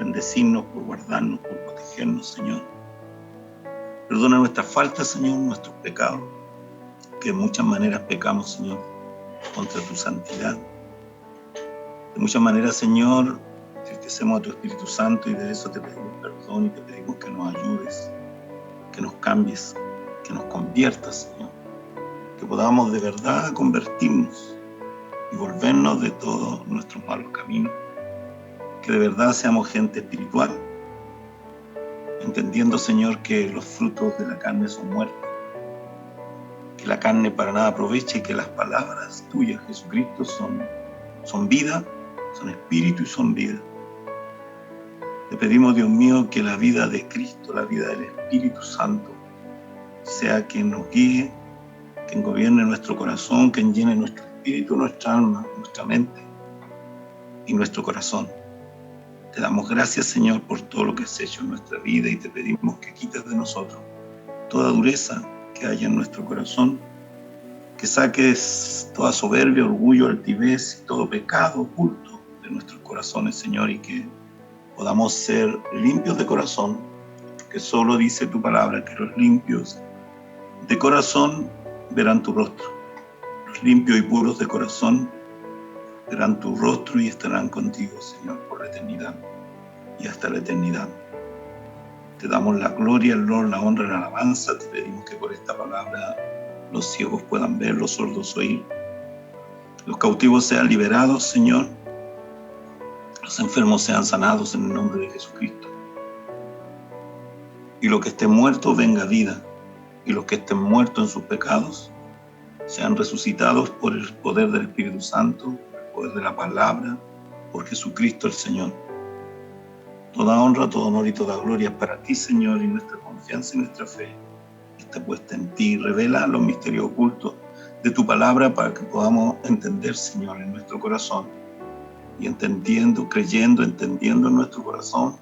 bendecirnos, por guardarnos, por protegernos, Señor. Perdona nuestras faltas, Señor, nuestros pecados, que de muchas maneras pecamos, Señor, contra tu santidad. De muchas maneras, Señor, entristecemos a tu Espíritu Santo y de eso te pedimos perdón y te pedimos que nos ayudes, que nos cambies, que nos conviertas, Señor. Que podamos de verdad convertirnos y volvernos de todos nuestros malos caminos. Que de verdad seamos gente espiritual, entendiendo, Señor, que los frutos de la carne son muerte, que la carne para nada aprovecha y que las palabras tuyas, Jesucristo, son vida, son espíritu y son vida. Te pedimos, Dios mío, que la vida de Cristo, la vida del Espíritu Santo, sea quien nos guíe, quien gobierne nuestro corazón, quien llene nuestro espíritu, nuestra alma, nuestra mente y nuestro corazón. Te damos gracias, Señor, por todo lo que has hecho en nuestra vida y te pedimos que quites de nosotros toda dureza que haya en nuestro corazón, que saques toda soberbia, orgullo, altivez y todo pecado oculto de nuestros corazones, Señor, y que podamos ser limpios de corazón, que solo dice tu palabra que los limpios de corazón verán tu rostro. Los limpios y puros de corazón verán tu rostro y estarán contigo, Señor, por la eternidad y hasta la eternidad. Te damos la gloria, el honor, la honra y la alabanza. Te pedimos que por esta palabra los ciegos puedan ver, los sordos oír, los cautivos sean liberados, Señor, los enfermos sean sanados en el nombre de Jesucristo. Y lo que esté muerto venga a vida, y los que estén muertos en sus pecados sean resucitados por el poder del Espíritu Santo, el poder de la palabra, por Jesucristo el Señor. Toda honra, todo honor y toda gloria es para ti, Señor, y nuestra confianza y nuestra fe está puesta en ti. Revela los misterios ocultos de tu palabra para que podamos entender, Señor, en nuestro corazón. Y entendiendo, creyendo, entendiendo en nuestro corazón,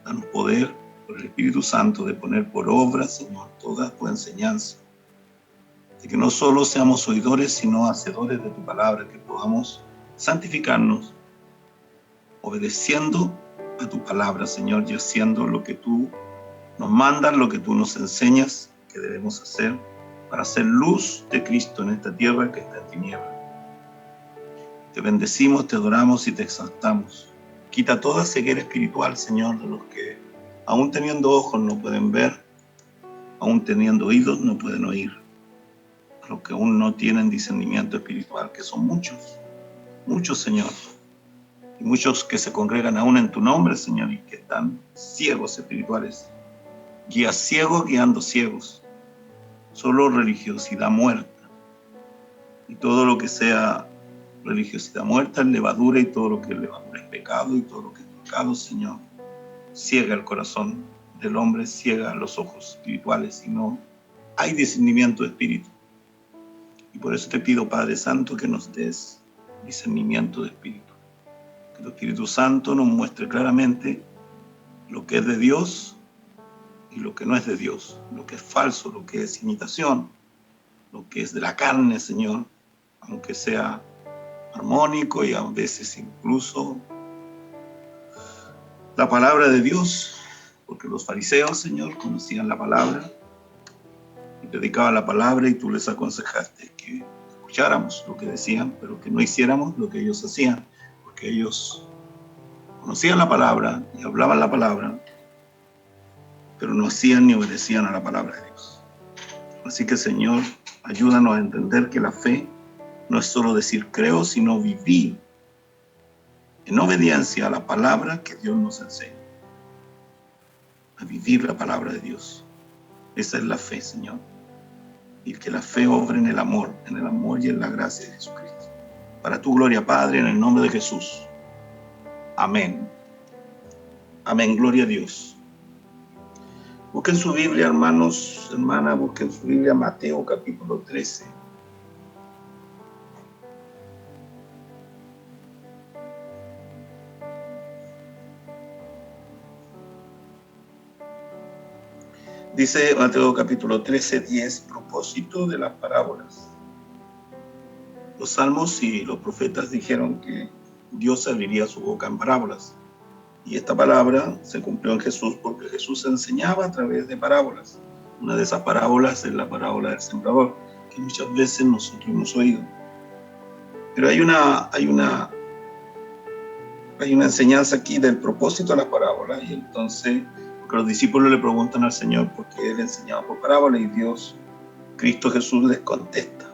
danos poder por el Espíritu Santo de poner por obra, Señor, toda tu enseñanza. De que no solo seamos oidores, sino hacedores de tu palabra, que podamos santificarnos, obedeciendo a tu palabra, Señor, y haciendo lo que tú nos mandas, lo que tú nos enseñas que debemos hacer para hacer luz de Cristo en esta tierra que está en tinieblas. Te bendecimos, te adoramos y te exaltamos. Quita toda ceguera espiritual, Señor, de los que aún teniendo ojos no pueden ver, aún teniendo oídos no pueden oír, a los que aún no tienen discernimiento espiritual, que son muchos, muchos, Señor, y muchos que se congregan aún en tu nombre, Señor, y que están ciegos espirituales. Guías ciegos guiando ciegos. Solo religiosidad muerta. Y todo lo que sea religiosidad muerta es levadura, y todo lo que es levadura es pecado, y todo lo que es pecado, Señor, ciega el corazón del hombre, ciega los ojos espirituales, y no hay discernimiento de espíritu. Y por eso te pido, Padre Santo, que nos des discernimiento de espíritu. Que el Espíritu Santo nos muestre claramente lo que es de Dios y lo que no es de Dios, lo que es falso, lo que es imitación, lo que es de la carne, Señor, aunque sea armónico y a veces incluso la palabra de Dios, porque los fariseos, Señor, conocían la palabra y predicaban la palabra, y tú les aconsejaste que escucháramos lo que decían, pero que no hiciéramos lo que ellos hacían, porque ellos conocían la palabra y hablaban la palabra, pero no hacían ni obedecían a la palabra de Dios. Así que, Señor, ayúdanos a entender que la fe no es solo decir creo, sino vivir en obediencia a la palabra que Dios nos enseña. A vivir la palabra de Dios. Esa es la fe, Señor. Y que la fe obre en el amor y en la gracia de Jesucristo. Para tu gloria, Padre, en el nombre de Jesús. Amén. Amén, gloria a Dios. Busquen su Biblia, hermanos, hermanas, busquen su Biblia, Mateo capítulo 13. Dice Mateo capítulo 13, 10, propósito de las parábolas. Los salmos y los profetas dijeron que Dios abriría su boca en parábolas. Y esta palabra se cumplió en Jesús porque Jesús enseñaba a través de parábolas. Una de esas parábolas es la parábola del sembrador, que muchas veces nosotros hemos oído. Pero hay una enseñanza aquí del propósito de las parábolas, y entonces, porque los discípulos le preguntan al Señor por qué Él enseñaba por parábolas, y Dios, Cristo Jesús, les contesta.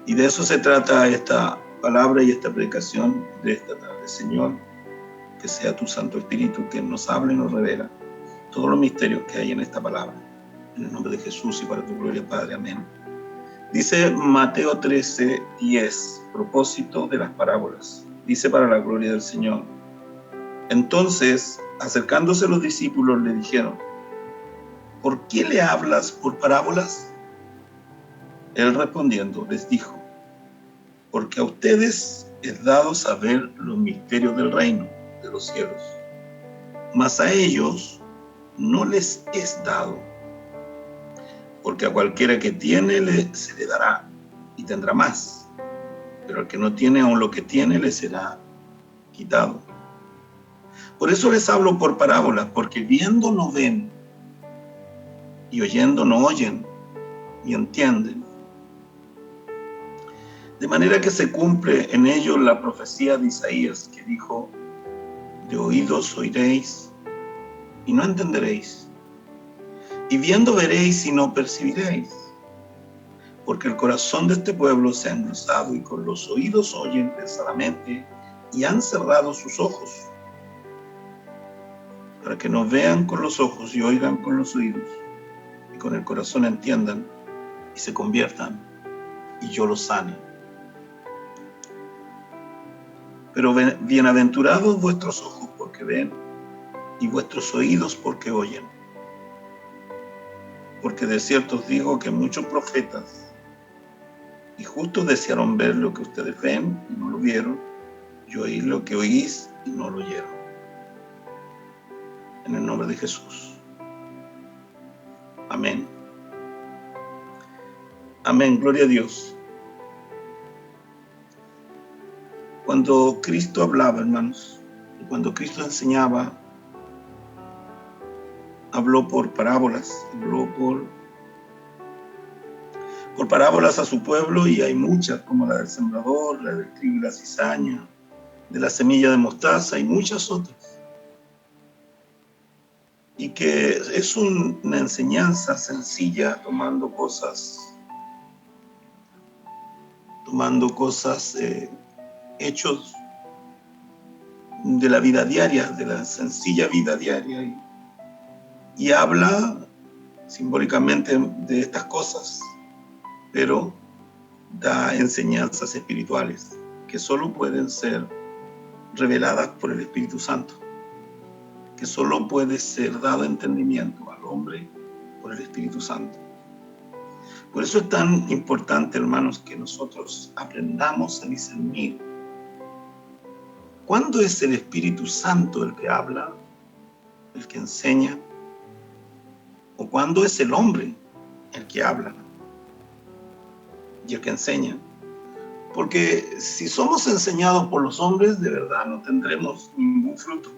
Y de eso se trata esta palabra y esta predicación de esta tarde. Señor, que sea tu Santo Espíritu quien nos hable y nos revela todos los misterios que hay en esta palabra. En el nombre de Jesús y para tu gloria, Padre. Amén. Dice Mateo 13:10, propósito de las parábolas. Dice para la gloria del Señor. Entonces, acercándose los discípulos, le dijeron: ¿por qué le hablas por parábolas? Él respondiendo les dijo: porque a ustedes es dado saber los misterios del reino de los cielos, mas a ellos no les es dado. Porque a cualquiera que tiene se le dará y tendrá más, pero al que no tiene, aun lo que tiene le será quitado. Por eso les hablo por parábolas, porque viendo no ven, y oyendo no oyen, y entienden. De manera que se cumple en ellos la profecía de Isaías, que dijo: de oídos oiréis, y no entenderéis, y viendo veréis, y no percibiréis. Porque el corazón de este pueblo se ha engrosado, y con los oídos oyen pesadamente, y han cerrado sus ojos, para que no vean con los ojos y oigan con los oídos, y con el corazón entiendan, y se conviertan, y yo los sane. Pero bienaventurados vuestros ojos porque ven, y vuestros oídos porque oyen. Porque de cierto os digo que muchos profetas y justos desearon ver lo que ustedes ven y no lo vieron, y oír lo que oís y no lo oyeron. En el nombre de Jesús. Amén. Amén. Gloria a Dios. Cuando Cristo hablaba, hermanos, y cuando Cristo enseñaba, habló por parábolas, habló por parábolas a su pueblo, y hay muchas, como la del sembrador, la del trigo y la cizaña, de la semilla de mostaza y muchas otras. Y que es una enseñanza sencilla, tomando cosas, hechos de la vida diaria, de la sencilla vida diaria, y habla simbólicamente de estas cosas, pero da enseñanzas espirituales que solo pueden ser reveladas por el Espíritu Santo, que solo puede ser dado entendimiento al hombre por el Espíritu Santo. Por eso es tan importante, hermanos, que nosotros aprendamos a discernir cuándo es el Espíritu Santo el que habla, el que enseña, o cuándo es el hombre el que habla y el que enseña. Porque si somos enseñados por los hombres, de verdad no tendremos ningún fruto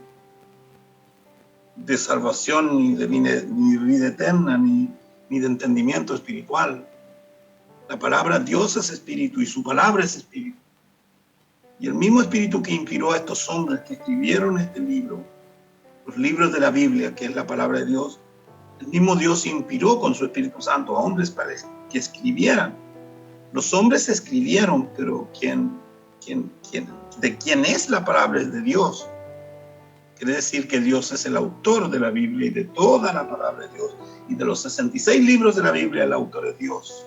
de salvación, ni de vida eterna, ni de entendimiento espiritual. La palabra Dios es espíritu y su palabra es espíritu. Y el mismo espíritu que inspiró a estos hombres que escribieron este libro, los libros de la Biblia, que es la palabra de Dios, el mismo Dios inspiró con su Espíritu Santo a hombres para que escribieran. Los hombres escribieron, pero de quién es la palabra es de Dios. Quiere decir que Dios es el autor de la Biblia y de toda la palabra de Dios. Y de los 66 libros de la Biblia, el autor es Dios.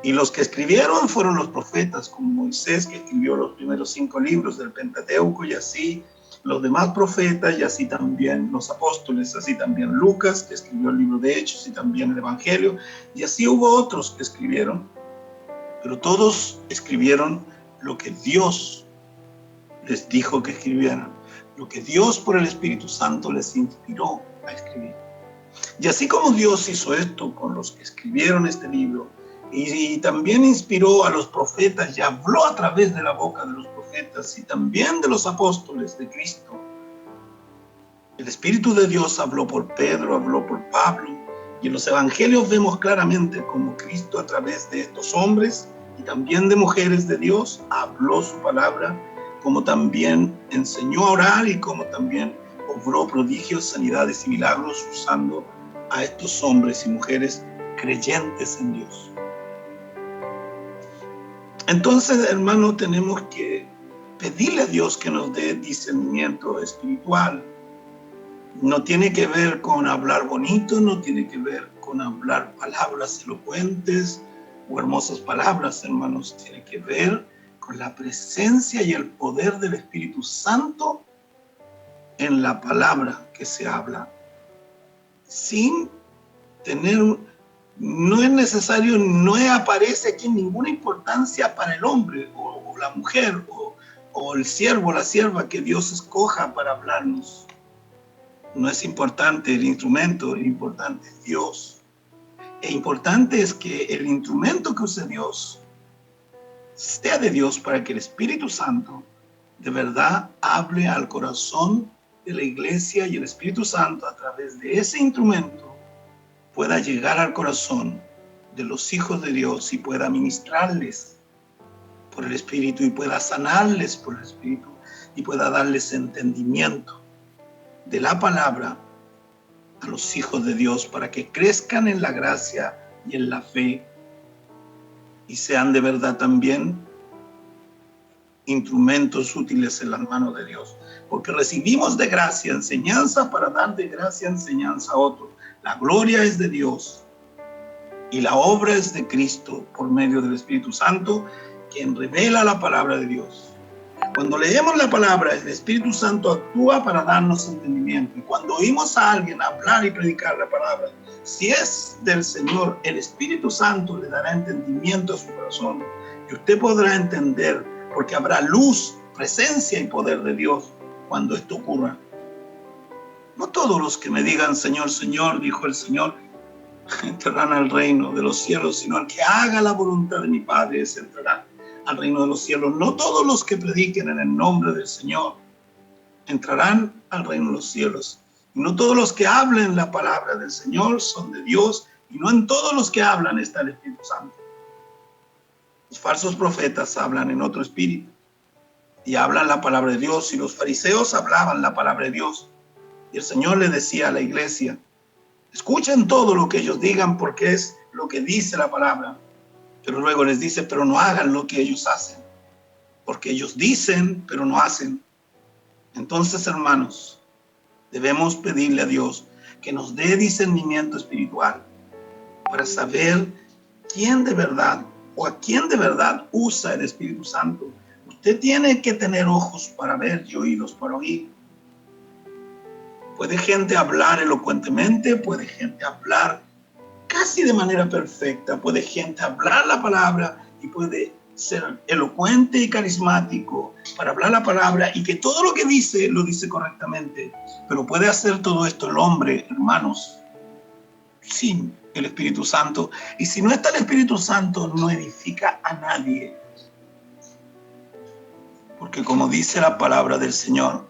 Y los que escribieron fueron los profetas, como Moisés, que escribió los primeros 5 libros del Pentateuco, y así los demás profetas, y así también los apóstoles, así también Lucas, que escribió el libro de Hechos, y también el Evangelio, y así hubo otros que escribieron, pero todos escribieron lo que Dios les dijo que escribieran, lo que Dios por el Espíritu Santo les inspiró a escribir. Y así como Dios hizo esto con los que escribieron este libro, y también inspiró a los profetas y habló a través de la boca de los profetas y también de los apóstoles de Cristo, El Espíritu de Dios habló por Pedro, habló por Pablo, y en los evangelios vemos claramente cómo Cristo, a través de estos hombres y también de mujeres de Dios, habló su palabra, como también enseñó a orar y como también obró prodigios, sanidades y milagros usando a estos hombres y mujeres creyentes en Dios. Entonces, hermanos, tenemos que pedirle a Dios que nos dé discernimiento espiritual. No tiene que ver con hablar bonito, no tiene que ver con hablar palabras elocuentes o hermosas palabras, hermanos. Tiene que ver con la presencia y el poder del Espíritu Santo en la palabra que se habla. Sin tener, no es necesario, no aparece aquí ninguna importancia para el hombre o la mujer o el siervo o la sierva que Dios escoja para hablarnos. No es importante el instrumento, lo importante es Dios. E importante es que el instrumento que use Dios sea de Dios para que el Espíritu Santo de verdad hable al corazón de la iglesia y el Espíritu Santo a través de ese instrumento pueda llegar al corazón de los hijos de Dios y pueda ministrarles por el Espíritu y pueda sanarles por el Espíritu y pueda darles entendimiento de la palabra a los hijos de Dios para que crezcan en la gracia y en la fe y sean de verdad también instrumentos útiles en las manos de Dios, porque recibimos de gracia enseñanza para dar de gracia enseñanza a otros. La gloria es de Dios y la obra es de Cristo por medio del Espíritu Santo, quien revela la palabra de Dios. Cuando leemos la palabra, el Espíritu Santo actúa para darnos entendimiento. Y cuando oímos a alguien hablar y predicar la palabra, si es del Señor, el Espíritu Santo le dará entendimiento a su corazón. Y usted podrá entender, porque habrá luz, presencia y poder de Dios cuando esto ocurra. No todos los que me digan Señor, Señor, dijo el Señor, entrarán al reino de los cielos, sino el que haga la voluntad de mi Padre, ese entrará al reino de los cielos. No todos los que prediquen en el nombre del Señor entrarán al reino de los cielos. Y no todos los que hablen la palabra del Señor son de Dios, y no en todos los que hablan está el Espíritu Santo. Los falsos profetas hablan en otro espíritu y hablan la palabra de Dios, y los fariseos hablaban la palabra de Dios. Y el Señor le decía a la iglesia, escuchen todo lo que ellos digan porque es lo que dice la palabra. Pero luego les dice, pero no hagan lo que ellos hacen, porque ellos dicen, pero no hacen. Entonces, hermanos, debemos pedirle a Dios que nos dé discernimiento espiritual para saber quién de verdad o a quién de verdad usa el Espíritu Santo. Usted tiene que tener ojos para ver y oídos para oír. Puede gente hablar elocuentemente, puede gente hablar casi de manera perfecta, puede gente hablar la palabra y puede ser elocuente y carismático para hablar la palabra y que todo lo que dice lo dice correctamente, pero puede hacer todo esto el hombre, hermanos, sin el Espíritu Santo. Y si no está el Espíritu Santo, no edifica a nadie, porque como dice la palabra del Señor,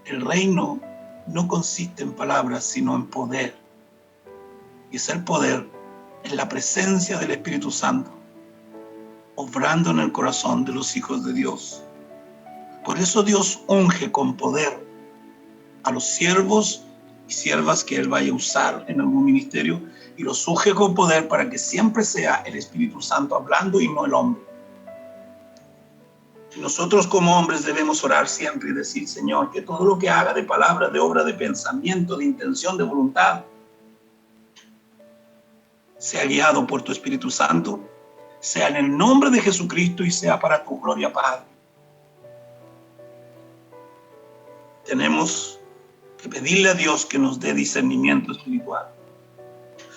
el reino no consiste en palabras sino en poder. Y es el poder en la presencia del Espíritu Santo, obrando en el corazón de los hijos de Dios. Por eso Dios unge con poder a los siervos y siervas que Él vaya a usar en algún ministerio, y los unge con poder para que siempre sea el Espíritu Santo hablando y no el hombre. Y nosotros como hombres debemos orar siempre y decir, Señor, que todo lo que haga de palabra, de obra, de pensamiento, de intención, de voluntad, sea guiado por tu Espíritu Santo, sea en el nombre de Jesucristo y sea para tu gloria, Padre. Tenemos que pedirle a Dios que nos dé discernimiento espiritual.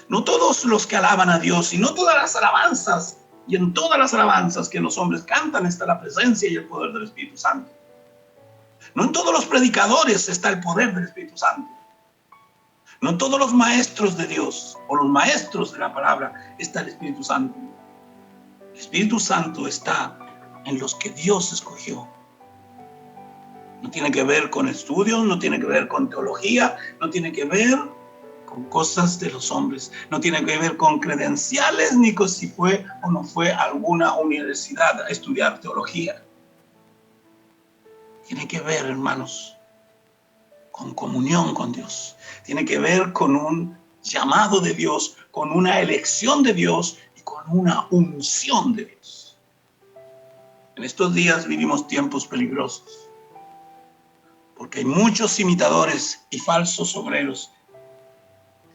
No todos los que alaban a Dios y no todas las alabanzas, y en todas las alabanzas que los hombres cantan está la presencia y el poder del Espíritu Santo. No en todos los predicadores está el poder del Espíritu Santo. No en todos los maestros de Dios o los maestros de la palabra está el Espíritu Santo. El Espíritu Santo está en los que Dios escogió. No tiene que ver con estudios, no tiene que ver con teología, no tiene que ver con cosas de los hombres, no tiene que ver con credenciales ni con si fue o no fue a alguna universidad a estudiar teología. Tiene que ver, hermanos, con comunión con Dios. Tiene que ver con un llamado de Dios, con una elección de Dios y con una unción de Dios. En estos días vivimos tiempos peligrosos, porque hay muchos imitadores y falsos obreros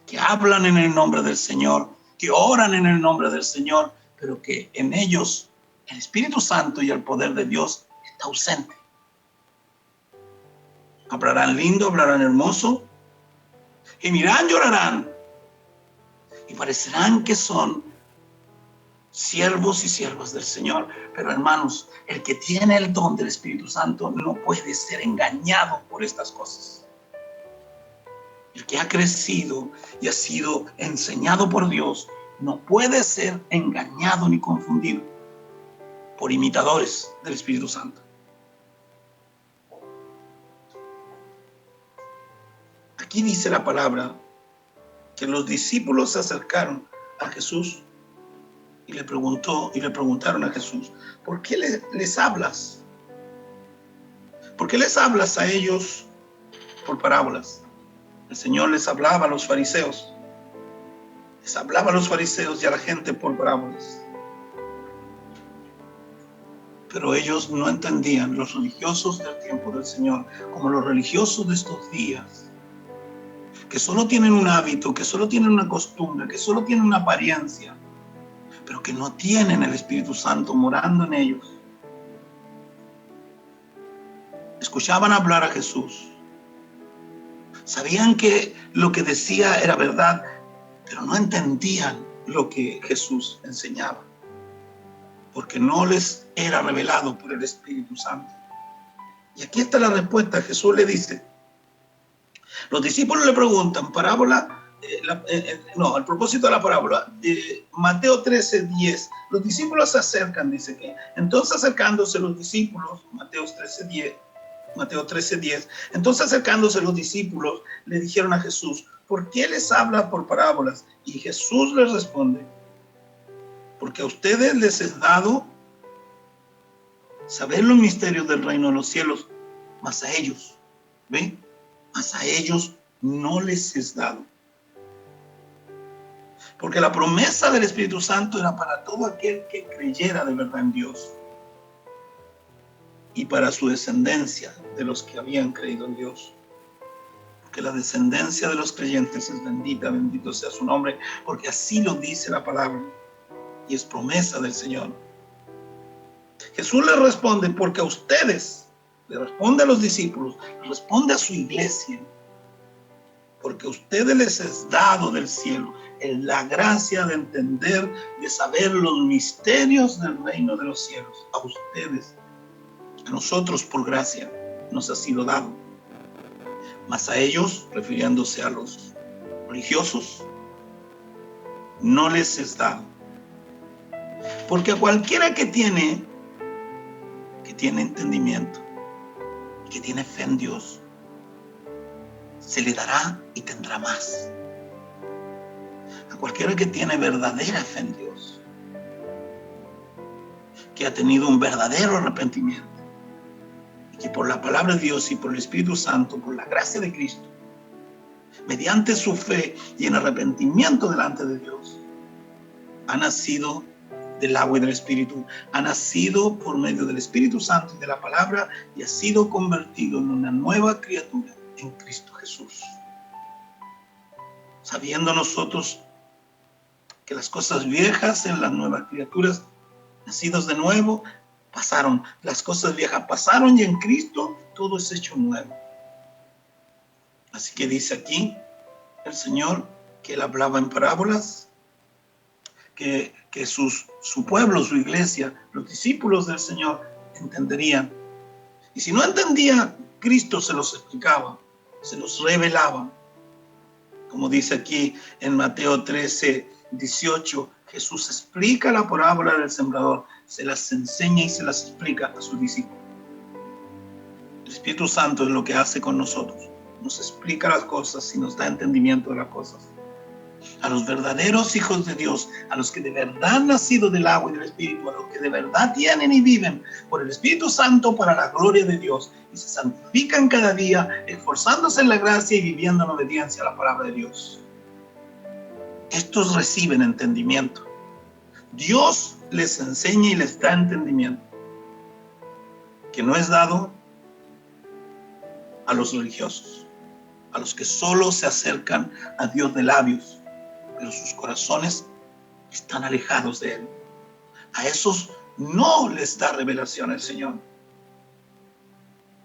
que hablan en el nombre del Señor, que oran en el nombre del Señor, pero que en ellos el Espíritu Santo y el poder de Dios está ausente. Hablarán lindo, hablarán hermoso, gemirán, llorarán, y parecerán que son siervos y siervas del Señor. Pero hermanos, el que tiene el don del Espíritu Santo no puede ser engañado por estas cosas. El que ha crecido y ha sido enseñado por Dios no puede ser engañado ni confundido por imitadores del Espíritu Santo. Aquí dice la palabra que los discípulos se acercaron a Jesús y le preguntaron a Jesús: ¿por qué les hablas? ¿Por qué les hablas a ellos por parábolas? El Señor les hablaba a los fariseos. Les hablaba a los fariseos y a la gente por parábolas. Pero ellos no entendían, los religiosos del tiempo del Señor, como los religiosos de estos días, que solo tienen un hábito, que solo tienen una costumbre, que solo tienen una apariencia, pero que no tienen el Espíritu Santo morando en ellos. Escuchaban hablar a Jesús. Sabían que lo que decía era verdad, pero no entendían lo que Jesús enseñaba, porque no les era revelado por el Espíritu Santo. Y aquí está la respuesta. Jesús le dice, los discípulos le preguntan, parábola, el propósito de la parábola, Mateo 13:10, los discípulos se acercan, dice que, entonces acercándose los discípulos, Mateo 13:10, entonces acercándose los discípulos le dijeron a Jesús, ¿por qué les habla por parábolas? Y Jesús les responde, porque a ustedes les es dado saber los misterios del reino de los cielos, mas a ellos, ¿ven? Mas a ellos no les es dado. Porque la promesa del Espíritu Santo era para todo aquel que creyera de verdad en Dios y para su descendencia de los que habían creído en Dios. Porque la descendencia de los creyentes es bendita, bendito sea su nombre, porque así lo dice la palabra y es promesa del Señor. Jesús les responde, porque a ustedes, le responde a los discípulos, le responde a su iglesia, porque a ustedes les es dado del cielo la gracia de entender, de saber los misterios del reino de los cielos. A ustedes, a nosotros por gracia nos ha sido dado. Mas a ellos, refiriéndose a los religiosos, no les es dado. Porque a cualquiera que tiene entendimiento, que tiene fe en Dios, se le dará y tendrá más. A cualquiera que tiene verdadera fe en Dios, que ha tenido un verdadero arrepentimiento, y que por la palabra de Dios y por el Espíritu Santo, por la gracia de Cristo, mediante su fe y en arrepentimiento delante de Dios, ha nacido del agua y del Espíritu, ha nacido por medio del Espíritu Santo y de la palabra, y ha sido convertido en una nueva criatura en Cristo Jesús. Sabiendo nosotros que las cosas viejas en las nuevas criaturas, nacidos de nuevo, pasaron. Las cosas viejas pasaron y en Cristo todo es hecho nuevo. Así que dice aquí el Señor que Él hablaba en parábolas, que su pueblo, su iglesia, los discípulos del Señor entenderían. Y si no entendía, Cristo se los explicaba, se los revelaba. Como dice aquí en Mateo 13:18, Jesús explica la parábola del sembrador, se las enseña y se las explica a sus discípulos. Espíritu Santo es lo que hace con nosotros. Nos explica las cosas y nos da entendimiento de las cosas. A los verdaderos hijos de Dios, a los que de verdad han nacido del agua y del Espíritu, a los que de verdad tienen y viven por el Espíritu Santo para la gloria de Dios y se santifican cada día, esforzándose en la gracia y viviendo en obediencia a la palabra de Dios. Estos reciben entendimiento. Dios les enseña y les da entendimiento, que no es dado a los religiosos, a los que solo se acercan a Dios de labios, pero sus corazones están alejados de Él. A esos no les da revelación el Señor.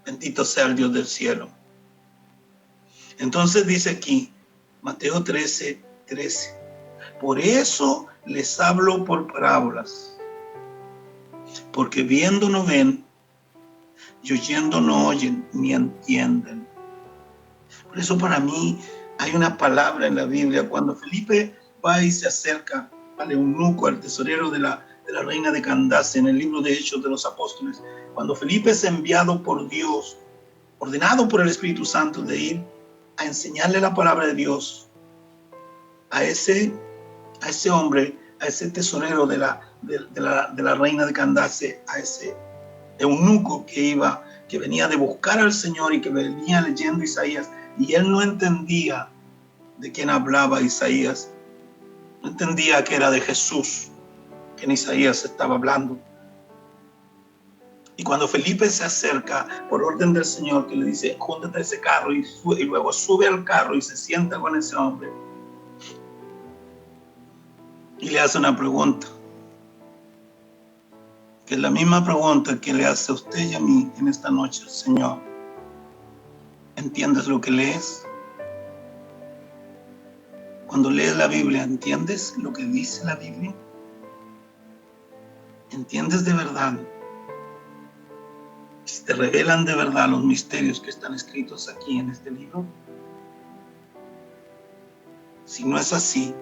Bendito sea el Dios del cielo. Entonces dice aquí, Mateo 13:13. Por eso les hablo por parábolas, porque viendo no ven, y oyendo no oyen, ni entienden. Por eso para mí hay una palabra en la Biblia, cuando Felipe va y se acerca al eunuco, al tesorero de la reina de Candace, en el libro de Hechos de los Apóstoles, cuando Felipe es enviado por Dios, ordenado por el Espíritu Santo de ir a enseñarle la palabra de Dios a ese hombre, a ese tesorero de la reina de Candace, a ese eunuco que venía de buscar al Señor y que venía leyendo Isaías, y él no entendía de quién hablaba Isaías, no entendía que era de Jesús que en Isaías estaba hablando. Y cuando Felipe se acerca por orden del Señor, que le dice, júntate a ese carro, y luego sube al carro y se sienta con ese hombre, y le hace una pregunta, que es la misma pregunta que le hace a usted y a mí en esta noche el Señor. ¿Entiendes lo que lees? Cuando lees la Biblia, ¿entiendes lo que dice la Biblia? ¿Entiendes de verdad? Si te revelan de verdad los misterios que están escritos aquí en este libro. Si no es así,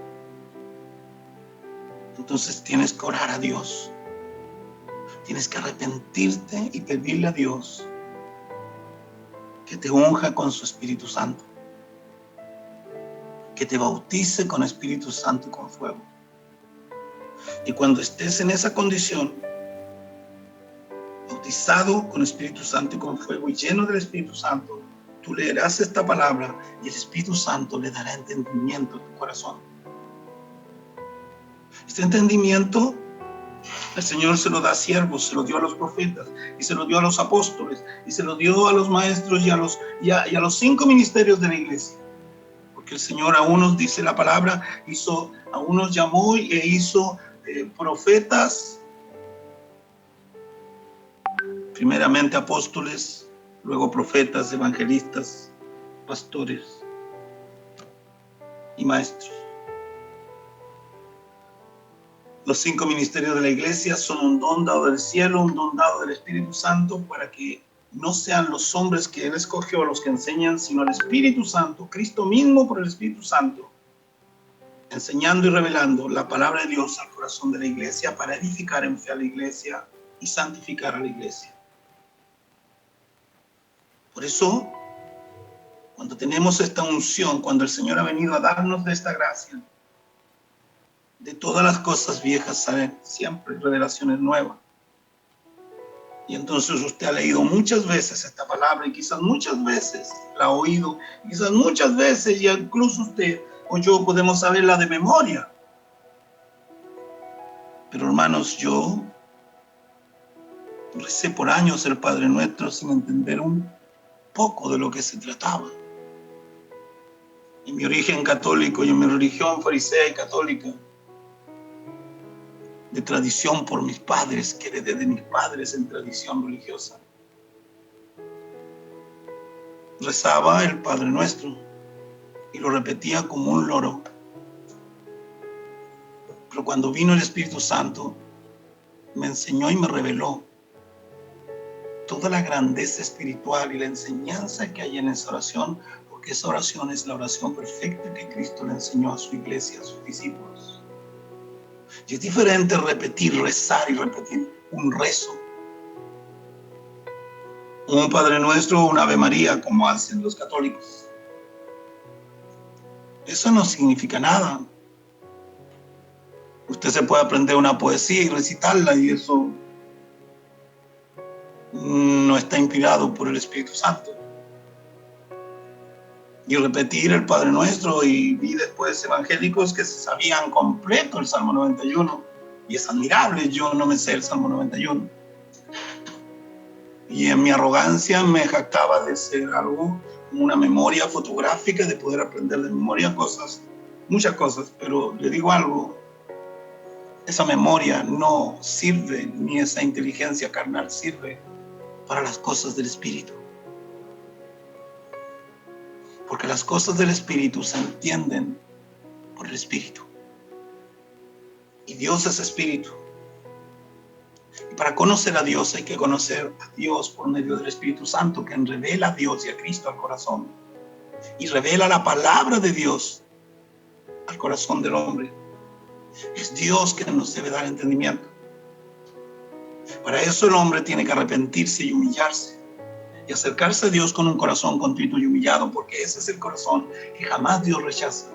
entonces tienes que orar a Dios. Tienes que arrepentirte y pedirle a Dios que te unja con su Espíritu Santo, que te bautice con Espíritu Santo y con fuego. Y cuando estés en esa condición, bautizado con Espíritu Santo y con fuego y lleno del Espíritu Santo, tú leerás esta palabra y el Espíritu Santo le dará entendimiento a tu corazón. Este entendimiento el Señor se lo da a siervos, se lo dio a los profetas, y se lo dio a los apóstoles, y se lo dio a los maestros y a los 5 ministerios de la iglesia. Porque el Señor a unos, dice la palabra, a unos llamó e hizo profetas, primeramente apóstoles, luego profetas, evangelistas, pastores y maestros. Los 5 ministerios de la iglesia son un don dado del cielo, un don dado del Espíritu Santo, para que no sean los hombres que Él escogió los que enseñan, sino el Espíritu Santo, Cristo mismo por el Espíritu Santo, enseñando y revelando la palabra de Dios al corazón de la iglesia para edificar en fe a la iglesia y santificar a la iglesia. Por eso, cuando tenemos esta unción, cuando el Señor ha venido a darnos de esta gracia, de todas las cosas viejas salen siempre revelaciones nuevas. Y entonces usted ha leído muchas veces esta palabra y quizás muchas veces la ha oído, quizás muchas veces ya incluso usted o yo podemos saberla de memoria. Pero hermanos, yo recé por años el Padre Nuestro sin entender un poco de lo que se trataba. En mi origen católico y en mi religión farisea y católica, de tradición por mis padres, que heredé de mis padres en tradición religiosa, rezaba el Padre Nuestro y lo repetía como un loro. Pero cuando vino el Espíritu Santo, me enseñó y me reveló toda la grandeza espiritual y la enseñanza que hay en esa oración, porque esa oración es la oración perfecta que Cristo le enseñó a su iglesia, a sus discípulos. Y es diferente repetir, rezar y repetir un rezo, un Padre Nuestro o un Ave María como hacen los católicos. Eso no significa nada. Usted se puede aprender una poesía y recitarla y eso no está inspirado por el Espíritu Santo. Y repetir el Padre Nuestro, y vi después evangélicos que se sabían completo el Salmo 91. Y es admirable, yo no me sé el Salmo 91. Y en mi arrogancia me jactaba de ser algo como una memoria fotográfica, de poder aprender de memoria cosas, muchas cosas, pero le digo algo, esa memoria no sirve, ni esa inteligencia carnal sirve para las cosas del Espíritu. Porque las cosas del Espíritu se entienden por el Espíritu. Y Dios es Espíritu. Y para conocer a Dios hay que conocer a Dios por medio del Espíritu Santo, que revela a Dios y a Cristo al corazón. Y revela la palabra de Dios al corazón del hombre. Es Dios que nos debe dar entendimiento. Para eso el hombre tiene que arrepentirse y humillarse. Y acercarse a Dios con un corazón contrito y humillado, porque ese es el corazón que jamás Dios rechaza.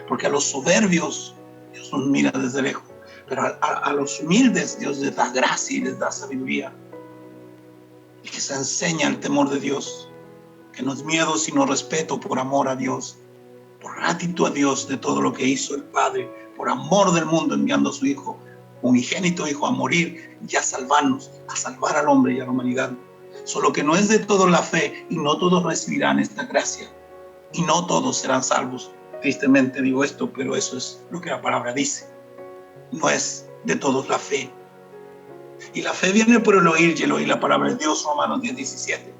Porque a los soberbios Dios nos mira desde lejos, pero a los humildes Dios les da gracia y les da sabiduría. Y que se enseña el temor de Dios, que no es miedo sino respeto por amor a Dios, por gratitud a Dios de todo lo que hizo el Padre, por amor del mundo enviando a su Hijo, unigénito Hijo, a morir y a salvarnos, a salvar al hombre y a la humanidad. Solo que no es de todos la fe, y no todos recibirán esta gracia, y no todos serán salvos. Tristemente digo esto, pero eso es lo que la palabra dice. No es de todos la fe. Y la fe viene por el oír, y el oír la palabra de Dios, Romanos 10:17.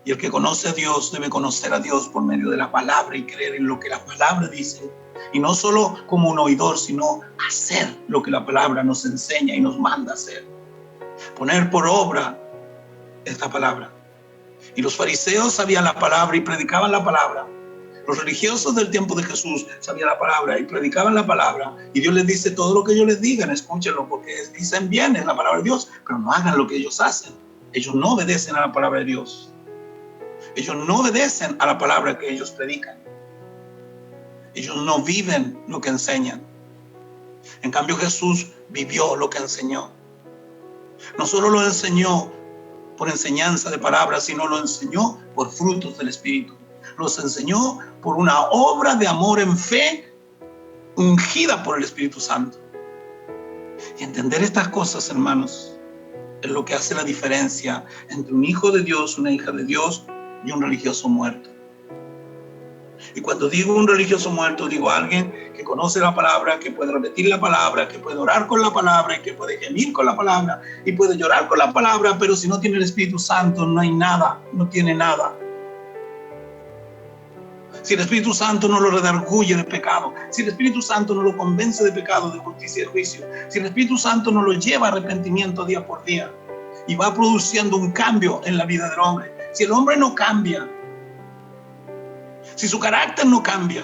Y el que conoce a Dios debe conocer a Dios por medio de la palabra y creer en lo que la palabra dice. Y no solo como un oidor, sino hacer lo que la palabra nos enseña y nos manda hacer. Poner por obra esta palabra. Y los fariseos sabían la palabra y predicaban la palabra. Los religiosos del tiempo de Jesús sabían la palabra y predicaban la palabra. Y Dios les dice: todo lo que ellos les digan, escúchenlo, porque dicen bien, es la palabra de Dios, pero no hagan lo que ellos hacen. Ellos no obedecen a la palabra de Dios. Ellos no obedecen a la palabra que ellos predican. Ellos no viven lo que enseñan. En cambio, Jesús vivió lo que enseñó. No solo lo enseñó por enseñanza de palabras, sino lo enseñó por frutos del Espíritu. Los enseñó por una obra de amor en fe, ungida por el Espíritu Santo. Y entender estas cosas, hermanos, es lo que hace la diferencia entre un hijo de Dios, una hija de Dios y un religioso muerto. Y cuando digo un religioso muerto, digo alguien que conoce la palabra, que puede repetir la palabra, que puede orar con la palabra, y que puede gemir con la palabra, y puede llorar con la palabra, pero si no tiene el Espíritu Santo, no hay nada, no tiene nada. Si el Espíritu Santo no lo redarguye de pecado, si el Espíritu Santo no lo convence de pecado, de justicia y de juicio, si el Espíritu Santo no lo lleva a arrepentimiento día por día y va produciendo un cambio en la vida del hombre, si el hombre no cambia, si su carácter no cambia,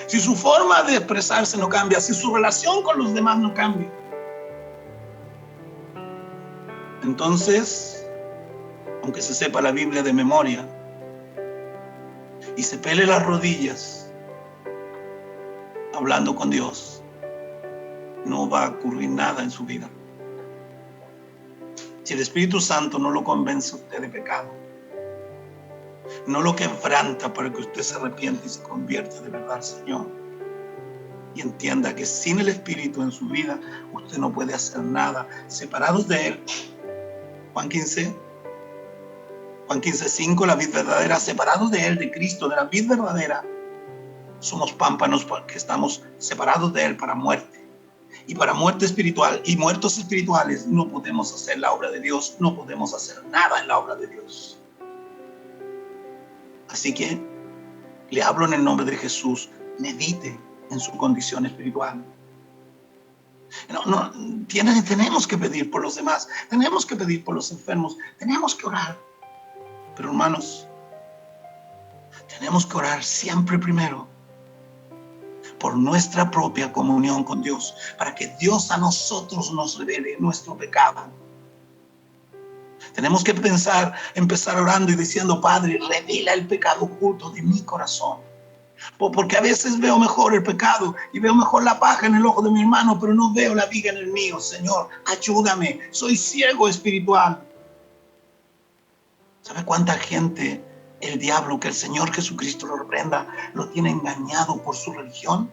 si su forma de expresarse no cambia, si su relación con los demás no cambia, entonces, aunque se sepa la Biblia de memoria y se pele las rodillas hablando con Dios, no va a ocurrir nada en su vida. Si el Espíritu Santo no lo convence a usted de pecado, no lo quebranta para que usted se arrepiente y se convierta de verdad al Señor, y entienda que sin el Espíritu en su vida usted no puede hacer nada. Separados de Él, Juan 15:5, la vid verdadera, separados de Él, de Cristo, de la vid verdadera, somos pámpanos porque estamos separados de Él para muerte. Y para muerte espiritual y muertos espirituales no podemos hacer la obra de Dios, no podemos hacer nada en la obra de Dios. Así que le hablo en el nombre de Jesús, medite en su condición espiritual. Tenemos que pedir por los demás, tenemos que pedir por los enfermos, tenemos que orar. Pero hermanos, tenemos que orar siempre primero por nuestra propia comunión con Dios, para que Dios a nosotros nos revele nuestro pecado. Tenemos que empezar orando y diciendo: Padre, revela el pecado oculto de mi corazón. Porque a veces veo mejor el pecado y veo mejor la paja en el ojo de mi hermano, pero no veo la viga en el mío. Señor, ayúdame, soy ciego espiritual. ¿Sabe cuánta gente el diablo, que el Señor Jesucristo lo reprenda, lo tiene engañado por su religión?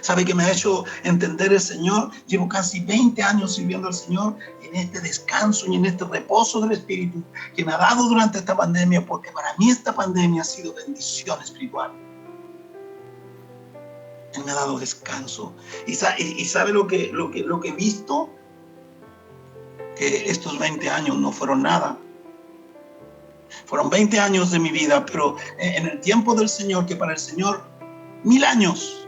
¿Sabe qué me ha hecho entender el Señor? Llevo casi 20 años sirviendo al Señor en este descanso y en este reposo del Espíritu que me ha dado durante esta pandemia, porque para mí esta pandemia ha sido bendición espiritual. Él me ha dado descanso. Y sabe lo que he visto, que estos 20 años no fueron nada. Fueron 20 años de mi vida, pero en el tiempo del Señor, que para el Señor 1000 años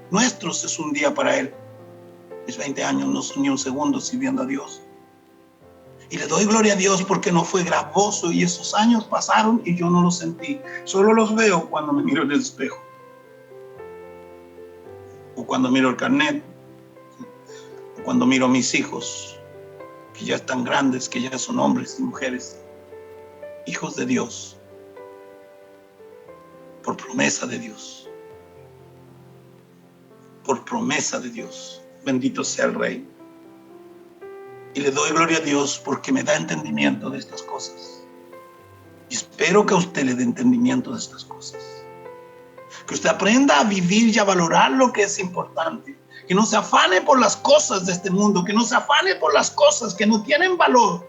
nuestros es un día para Él. Mis 20 años no son ni un segundo sirviendo a Dios. Y le doy gloria a Dios porque no fue gravoso y esos años pasaron y yo no los sentí. Solo los veo cuando me miro en el espejo. O cuando miro el carnet. O cuando miro a mis hijos, que ya están grandes, que ya son hombres y mujeres. Hijos de Dios. Por promesa de Dios. Por promesa de Dios. Bendito sea el Rey. Y le doy gloria a Dios porque me da entendimiento de estas cosas. Y espero que a usted le dé entendimiento de estas cosas. Que usted aprenda a vivir y a valorar lo que es importante. Que no se afane por las cosas de este mundo. Que no se afane por las cosas que no tienen valor.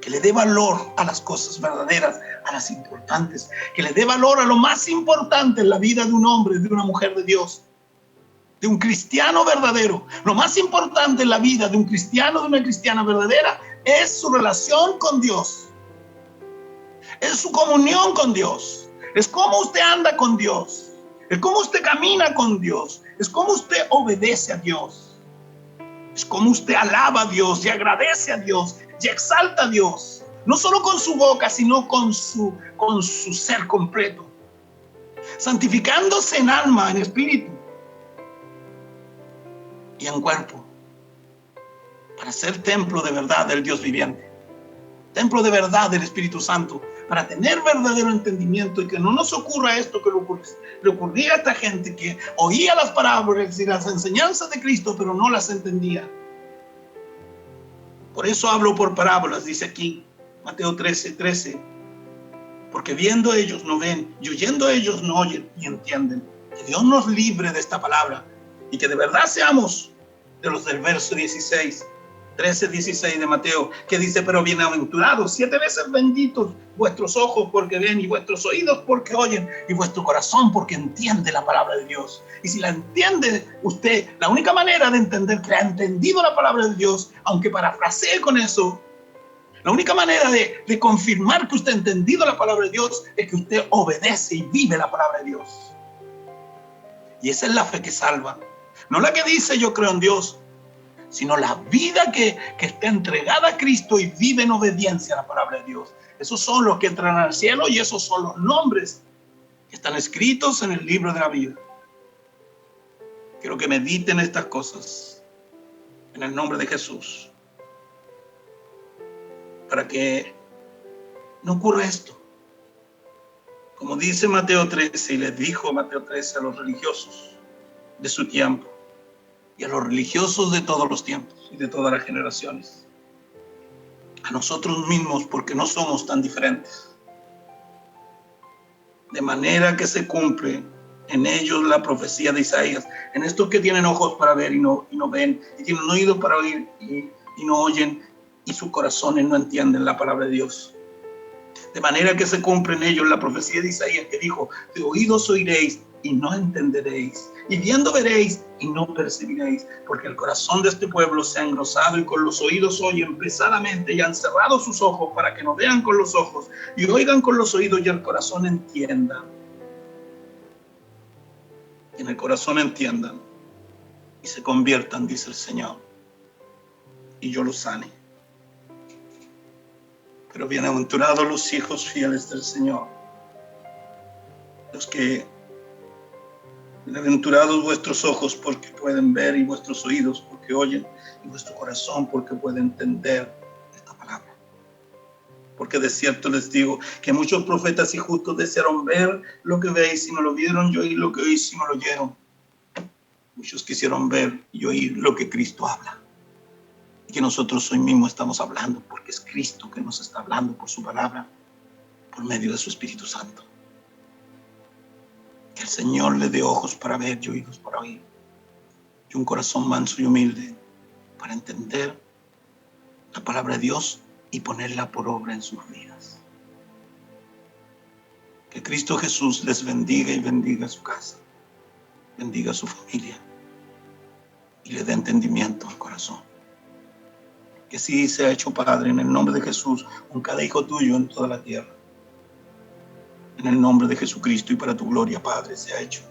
Que le dé valor a las cosas verdaderas, a las importantes. Que le dé valor a lo más importante en la vida de un hombre, de una mujer de Dios. De un cristiano verdadero. Lo más importante en la vida de un cristiano, de una cristiana verdadera, es su relación con Dios. Es su comunión con Dios. Es cómo usted anda con Dios. Es cómo usted camina con Dios. Es cómo usted obedece a Dios. Es cómo usted alaba a Dios y agradece a Dios y exalta a Dios. No solo con su boca, sino con su ser completo. Santificándose en alma, en espíritu y en cuerpo, para ser templo de verdad del Dios viviente, templo de verdad del Espíritu Santo, para tener verdadero entendimiento y que no nos ocurra esto que le ocurría a esta gente que oía las parábolas y las enseñanzas de Cristo, pero no las entendía. Por eso hablo por parábolas, dice aquí Mateo 13:13, porque viendo ellos no ven y oyendo ellos no oyen y entienden. Que Dios nos libre de esta palabra y que de verdad seamos de los del verso 13:16 de Mateo, que dice: pero bienaventurados, 7 veces benditos vuestros ojos porque ven y vuestros oídos porque oyen y vuestro corazón porque entiende la palabra de Dios. Y si la entiende usted, la única manera de entender que ha entendido la palabra de Dios, aunque parafrasee con eso, la única manera de confirmar que usted ha entendido la palabra de Dios es que usted obedece y vive la palabra de Dios. Y esa es la fe que salva. No la que dice yo creo en Dios, sino la vida que está entregada a Cristo y vive en obediencia a la palabra de Dios. Esos son los que entran al cielo y esos son los nombres que están escritos en el libro de la vida. Quiero que mediten estas cosas en el nombre de Jesús, para que no ocurra esto. Como dice Mateo 13, y les dijo Mateo 13 a los religiosos de su tiempo y a los religiosos de todos los tiempos y de todas las generaciones, a nosotros mismos, porque no somos tan diferentes, de manera que se cumple en ellos la profecía de Isaías, en estos que tienen ojos para ver y no ven, y tienen oídos para oír y no oyen, y sus corazones no entienden la palabra de Dios. De manera que se cumple en ellos la profecía de Isaías, que dijo: de oídos oiréis y no entenderéis, y viendo veréis y no percibiréis, porque el corazón de este pueblo se ha engrosado y con los oídos oyen pesadamente y han cerrado sus ojos para que no vean con los ojos y oigan con los oídos y el corazón entienda. En el corazón entiendan y se conviertan, dice el Señor, y yo los sane. Pero bienaventurados los hijos fieles del Señor, los que Bienaventurados vuestros ojos porque pueden ver y vuestros oídos porque oyen y vuestro corazón porque puede entender esta palabra. Porque de cierto les digo que muchos profetas y justos desearon ver lo que veis y no lo vieron, y oír lo que oís y no lo oyeron. Muchos quisieron ver y oír lo que Cristo habla. Y que nosotros hoy mismo estamos hablando porque es Cristo que nos está hablando por su palabra, por medio de su Espíritu Santo. Que el Señor le dé ojos para ver y oídos para oír. Y un corazón manso y humilde para entender la palabra de Dios y ponerla por obra en sus vidas. Que Cristo Jesús les bendiga y bendiga su casa, bendiga su familia y le dé entendimiento al corazón. Que así sea hecho, Padre, en el nombre de Jesús, con cada hijo tuyo en toda la tierra. En el nombre de Jesucristo y para tu gloria, Padre, sea hecho.